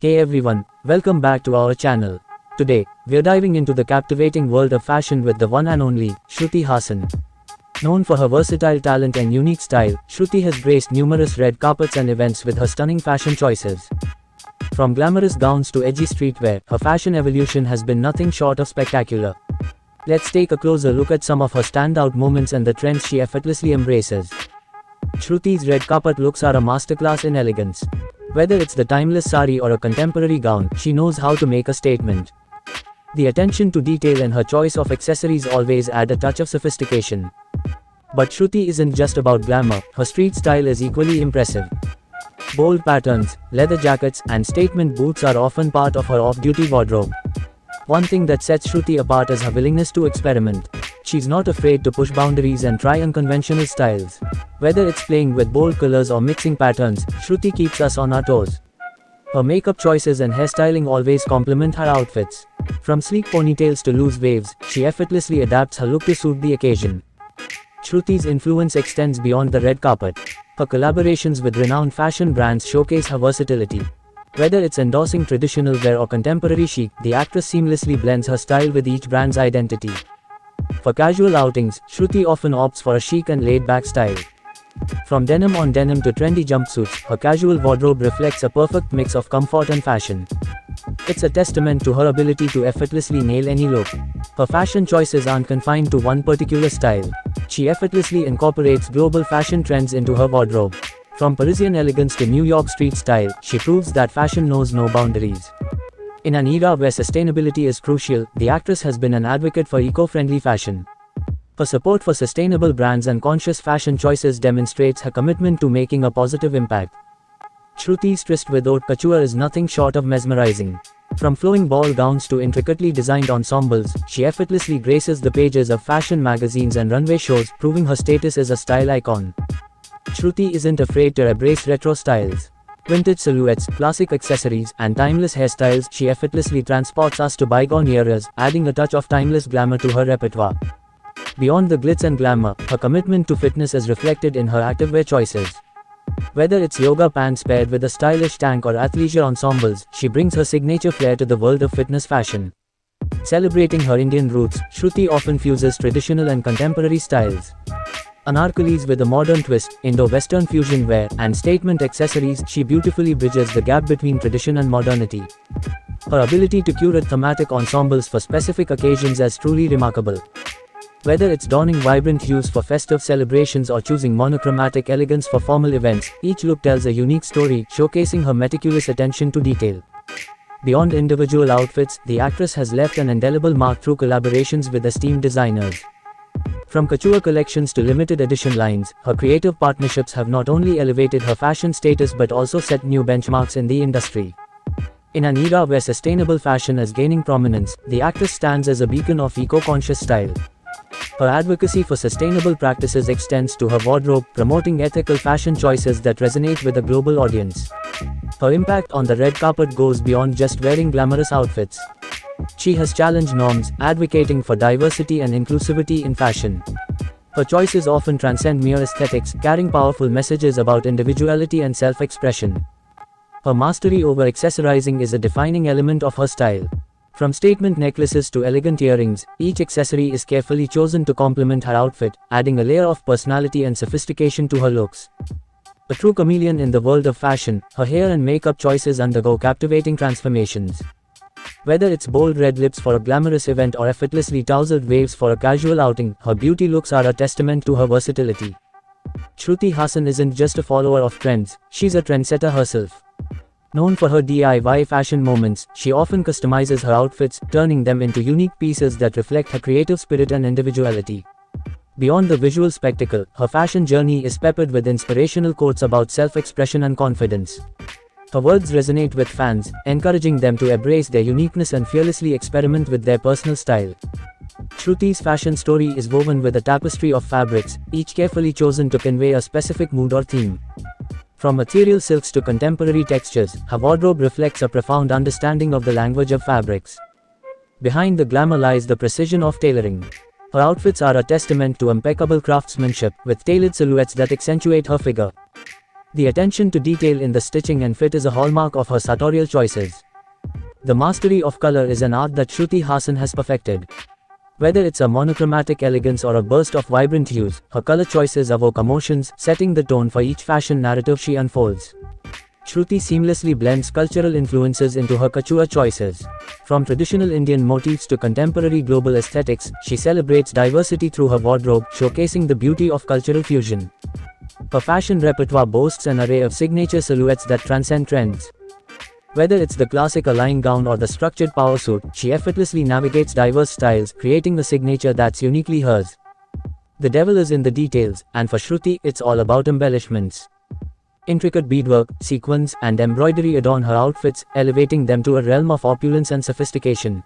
Hey everyone, welcome back to our channel. Today, we're diving into the captivating world of fashion with the one and only, Shruti Haasan. Known for her versatile talent and unique style, Shruti has graced numerous red carpets and events with her stunning fashion choices. From glamorous gowns to edgy streetwear, her fashion evolution has been nothing short of spectacular. Let's take a closer look at some of her standout moments and the trends she effortlessly embraces. Shruti's red carpet looks are a masterclass in elegance. Whether it's the timeless sari or a contemporary gown, she knows how to make a statement. The attention to detail and her choice of accessories always add a touch of sophistication. But Shruti isn't just about glamour, her street style is equally impressive. Bold patterns, leather jackets, and statement boots are often part of her off-duty wardrobe. One thing that sets Shruti apart is her willingness to experiment. She's not afraid to push boundaries and try unconventional styles. Whether it's playing with bold colors or mixing patterns, Shruti keeps us on our toes. Her makeup choices and hairstyling always complement her outfits. From sleek ponytails to loose waves, she effortlessly adapts her look to suit the occasion. Shruti's influence extends beyond the red carpet. Her collaborations with renowned fashion brands showcase her versatility. Whether it's endorsing traditional wear or contemporary chic, the actress seamlessly blends her style with each brand's identity. For casual outings, Shruti often opts for a chic and laid-back style. From denim on denim to trendy jumpsuits, her casual wardrobe reflects a perfect mix of comfort and fashion. It's a testament to her ability to effortlessly nail any look. Her fashion choices aren't confined to one particular style. She effortlessly incorporates global fashion trends into her wardrobe. From Parisian elegance to New York street style, she proves that fashion knows no boundaries. In an era where sustainability is crucial, the actress has been an advocate for eco-friendly fashion. Her support for sustainable brands and conscious fashion choices demonstrates her commitment to making a positive impact. Shruti's tryst with haute couture is nothing short of mesmerizing. From flowing ball gowns to intricately designed ensembles, she effortlessly graces the pages of fashion magazines and runway shows, proving her status as a style icon. Shruti isn't afraid to embrace retro styles. Vintage silhouettes, classic accessories, and timeless hairstyles, she effortlessly transports us to bygone eras, adding a touch of timeless glamour to her repertoire. Beyond the glitz and glamour, her commitment to fitness is reflected in her activewear choices. Whether it's yoga pants paired with a stylish tank or athleisure ensembles, she brings her signature flair to the world of fitness fashion. Celebrating her Indian roots, Shruti often fuses traditional and contemporary styles. Anarkalis with a modern twist, Indo-Western fusion wear, and statement accessories, she beautifully bridges the gap between tradition and modernity. Her ability to curate thematic ensembles for specific occasions is truly remarkable. Whether it's donning vibrant hues for festive celebrations or choosing monochromatic elegance for formal events, each look tells a unique story, showcasing her meticulous attention to detail. Beyond individual outfits, the actress has left an indelible mark through collaborations with esteemed designers. From couture collections to limited edition lines, her creative partnerships have not only elevated her fashion status but also set new benchmarks in the industry. In an era where sustainable fashion is gaining prominence, the actress stands as a beacon of eco-conscious style. Her advocacy for sustainable practices extends to her wardrobe, promoting ethical fashion choices that resonate with a global audience. Her impact on the red carpet goes beyond just wearing glamorous outfits. She has challenged norms, advocating for diversity and inclusivity in fashion. Her choices often transcend mere aesthetics, carrying powerful messages about individuality and self-expression. Her mastery over accessorizing is a defining element of her style. From statement necklaces to elegant earrings, each accessory is carefully chosen to complement her outfit, adding a layer of personality and sophistication to her looks. A true chameleon in the world of fashion, her hair and makeup choices undergo captivating transformations. Whether it's bold red lips for a glamorous event or effortlessly tousled waves for a casual outing, her beauty looks are a testament to her versatility. Shruti Haasan isn't just a follower of trends, she's a trendsetter herself. Known for her DIY fashion moments, she often customizes her outfits, turning them into unique pieces that reflect her creative spirit and individuality. Beyond the visual spectacle, her fashion journey is peppered with inspirational quotes about self-expression and confidence. Her words resonate with fans, encouraging them to embrace their uniqueness and fearlessly experiment with their personal style. Shruti's fashion story is woven with a tapestry of fabrics, each carefully chosen to convey a specific mood or theme. From ethereal silks to contemporary textures, her wardrobe reflects a profound understanding of the language of fabrics. Behind the glamour lies the precision of tailoring. Her outfits are a testament to impeccable craftsmanship, with tailored silhouettes that accentuate her figure. The attention to detail in the stitching and fit is a hallmark of her sartorial choices. The mastery of color is an art that Shruti Haasan has perfected. Whether it's a monochromatic elegance or a burst of vibrant hues, her color choices evoke emotions, setting the tone for each fashion narrative she unfolds. Shruti seamlessly blends cultural influences into her couture choices. From traditional Indian motifs to contemporary global aesthetics, she celebrates diversity through her wardrobe, showcasing the beauty of cultural fusion. Her fashion repertoire boasts an array of signature silhouettes that transcend trends. Whether it's the classic Align gown or the structured power suit, she effortlessly navigates diverse styles, creating a signature that's uniquely hers. The devil is in the details, and for Shruti, it's all about embellishments. Intricate beadwork, sequins, and embroidery adorn her outfits, elevating them to a realm of opulence and sophistication.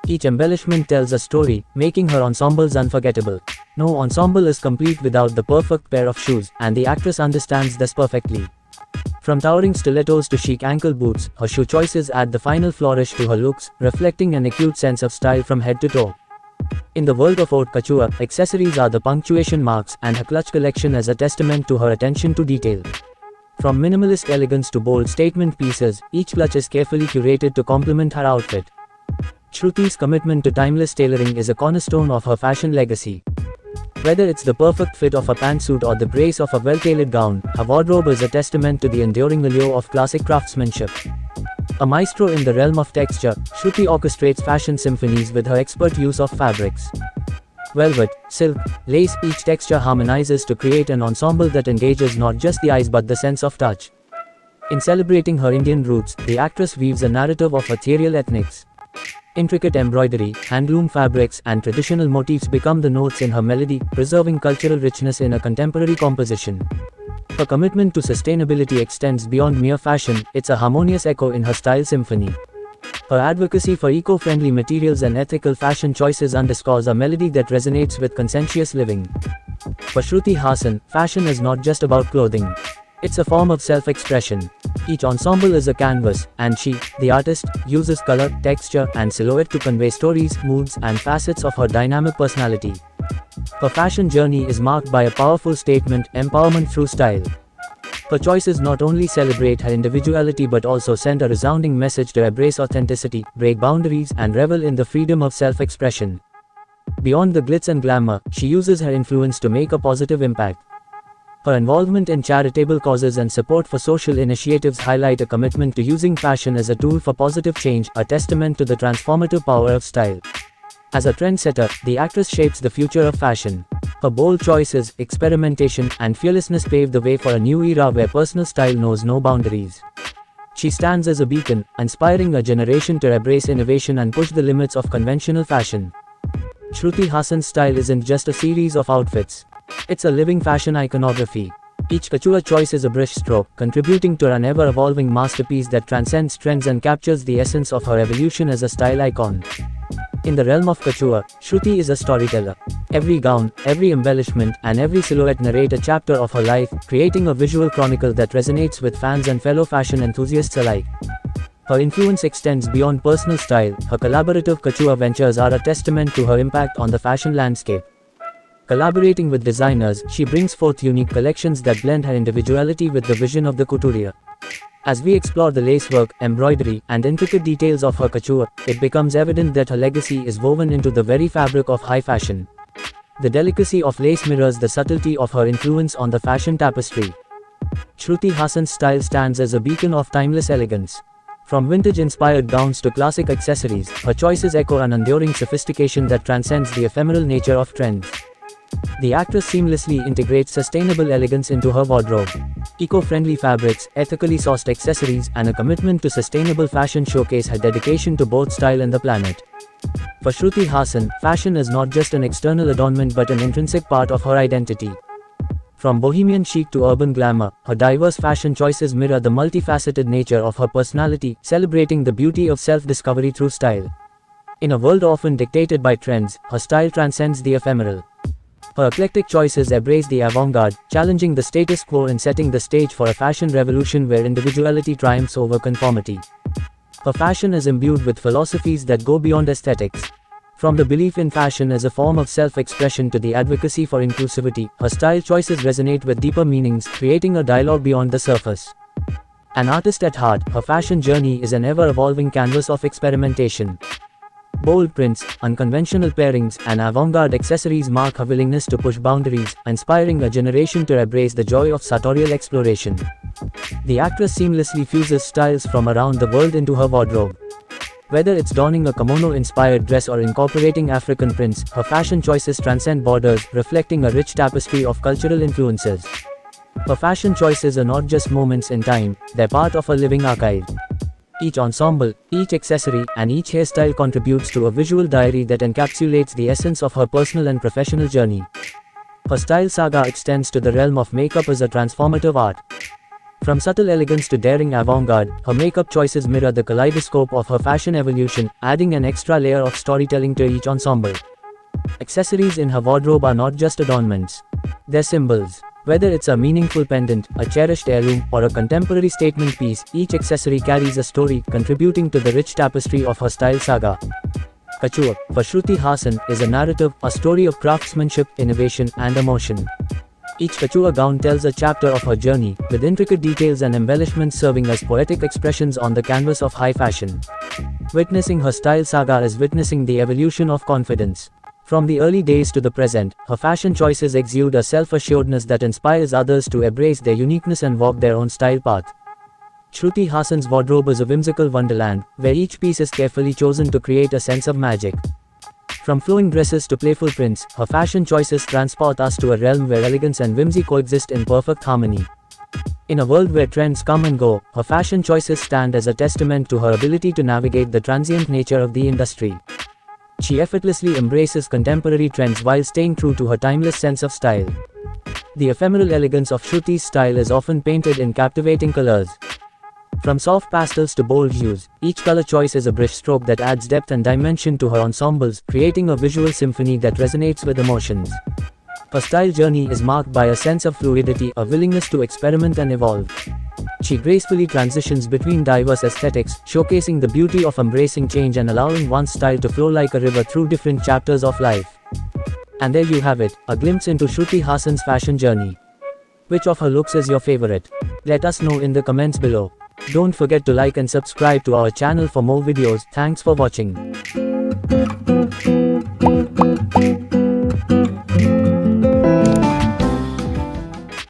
Each embellishment tells a story, making her ensembles unforgettable. No ensemble is complete without the perfect pair of shoes, and the actress understands this perfectly. From towering stilettos to chic ankle boots, her shoe choices add the final flourish to her looks, reflecting an acute sense of style from head to toe. In the world of haute couture, accessories are the punctuation marks, and her clutch collection is a testament to her attention to detail. From minimalist elegance to bold statement pieces, each clutch is carefully curated to complement her outfit. Shruti's commitment to timeless tailoring is a cornerstone of her fashion legacy. Whether it's the perfect fit of a pantsuit or the grace of a well-tailored gown, her wardrobe is a testament to the enduring allure of classic craftsmanship. A maestro in the realm of texture, Shruti orchestrates fashion symphonies with her expert use of fabrics. Velvet, silk, lace, each texture harmonizes to create an ensemble that engages not just the eyes but the sense of touch. In celebrating her Indian roots, the actress weaves a narrative of ethereal ethnics. Intricate embroidery, handloom fabrics, and traditional motifs become the notes in her melody, preserving cultural richness in a contemporary composition. Her commitment to sustainability extends beyond mere fashion, it's a harmonious echo in her style symphony. Her advocacy for eco-friendly materials and ethical fashion choices underscores a melody that resonates with conscientious living. For Shruti Haasan, fashion is not just about clothing. It's a form of self-expression. Each ensemble is a canvas, and she, the artist, uses color, texture, and silhouette to convey stories, moods, and facets of her dynamic personality. Her fashion journey is marked by a powerful statement, empowerment through style. Her choices not only celebrate her individuality but also send a resounding message to embrace authenticity, break boundaries, and revel in the freedom of self-expression. Beyond the glitz and glamour, she uses her influence to make a positive impact. Her involvement in charitable causes and support for social initiatives highlight a commitment to using fashion as a tool for positive change, a testament to the transformative power of style. As a trendsetter, the actress shapes the future of fashion. Her bold choices, experimentation, and fearlessness pave the way for a new era where personal style knows no boundaries. She stands as a beacon, inspiring a generation to embrace innovation and push the limits of conventional fashion. Shruti Haasan's style isn't just a series of outfits. It's a living fashion iconography. Each couture choice is a brushstroke, contributing to an ever-evolving masterpiece that transcends trends and captures the essence of her evolution as a style icon. In the realm of couture, Shruti is a storyteller. Every gown, every embellishment, and every silhouette narrate a chapter of her life, creating a visual chronicle that resonates with fans and fellow fashion enthusiasts alike. Her influence extends beyond personal style. Her collaborative couture ventures are a testament to her impact on the fashion landscape. Collaborating with designers, she brings forth unique collections that blend her individuality with the vision of the couturier. As we explore the lacework, embroidery, and intricate details of her couture, it becomes evident that her legacy is woven into the very fabric of high fashion. The delicacy of lace mirrors the subtlety of her influence on the fashion tapestry. Shruti Haasan's style stands as a beacon of timeless elegance. From vintage-inspired gowns to classic accessories, her choices echo an enduring sophistication that transcends the ephemeral nature of trends. The actress seamlessly integrates sustainable elegance into her wardrobe. Eco-friendly fabrics, ethically sourced accessories, and a commitment to sustainable fashion showcase her dedication to both style and the planet. For Shruti Haasan, fashion is not just an external adornment but an intrinsic part of her identity. From bohemian chic to urban glamour, her diverse fashion choices mirror the multifaceted nature of her personality, celebrating the beauty of self-discovery through style. In a world often dictated by trends, her style transcends the ephemeral. Her eclectic choices embrace the avant-garde, challenging the status quo and setting the stage for a fashion revolution where individuality triumphs over conformity. Her fashion is imbued with philosophies that go beyond aesthetics. From the belief in fashion as a form of self-expression to the advocacy for inclusivity, her style choices resonate with deeper meanings, creating a dialogue beyond the surface. An artist at heart, her fashion journey is an ever-evolving canvas of experimentation. Bold prints, unconventional pairings, and avant-garde accessories mark her willingness to push boundaries, inspiring a generation to embrace the joy of sartorial exploration. The actress seamlessly fuses styles from around the world into her wardrobe. Whether it's donning a kimono-inspired dress or incorporating African prints, her fashion choices transcend borders, reflecting a rich tapestry of cultural influences. Her fashion choices are not just moments in time, they're part of a living archive. Each ensemble, each accessory, and each hairstyle contributes to a visual diary that encapsulates the essence of her personal and professional journey. Her style saga extends to the realm of makeup as a transformative art. From subtle elegance to daring avant-garde, her makeup choices mirror the kaleidoscope of her fashion evolution, adding an extra layer of storytelling to each ensemble. Accessories in her wardrobe are not just adornments. They're symbols. Whether it's a meaningful pendant, a cherished heirloom, or a contemporary statement piece, each accessory carries a story, contributing to the rich tapestry of her style saga. Couture, for Shruti Haasan, is a narrative, a story of craftsmanship, innovation, and emotion. Each couture gown tells a chapter of her journey, with intricate details and embellishments serving as poetic expressions on the canvas of high fashion. Witnessing her style saga is witnessing the evolution of confidence. From the early days to the present, her fashion choices exude a self-assuredness that inspires others to embrace their uniqueness and walk their own style path. Shruti Haasan's wardrobe is a whimsical wonderland, where each piece is carefully chosen to create a sense of magic. From flowing dresses to playful prints, her fashion choices transport us to a realm where elegance and whimsy coexist in perfect harmony. In a world where trends come and go, her fashion choices stand as a testament to her ability to navigate the transient nature of the industry. She effortlessly embraces contemporary trends while staying true to her timeless sense of style. The ephemeral elegance of Shruti's style is often painted in captivating colors. From soft pastels to bold hues, each color choice is a brushstroke that adds depth and dimension to her ensembles, creating a visual symphony that resonates with emotions. Her style journey is marked by a sense of fluidity, a willingness to experiment and evolve. She gracefully transitions between diverse aesthetics, showcasing the beauty of embracing change and allowing one's style to flow like a river through different chapters of life. And there you have it, a glimpse into Shruti Haasan's fashion journey. Which of her looks is your favorite? Let us know in the comments below. Don't forget to like and subscribe to our channel for more videos. Thanks for watching.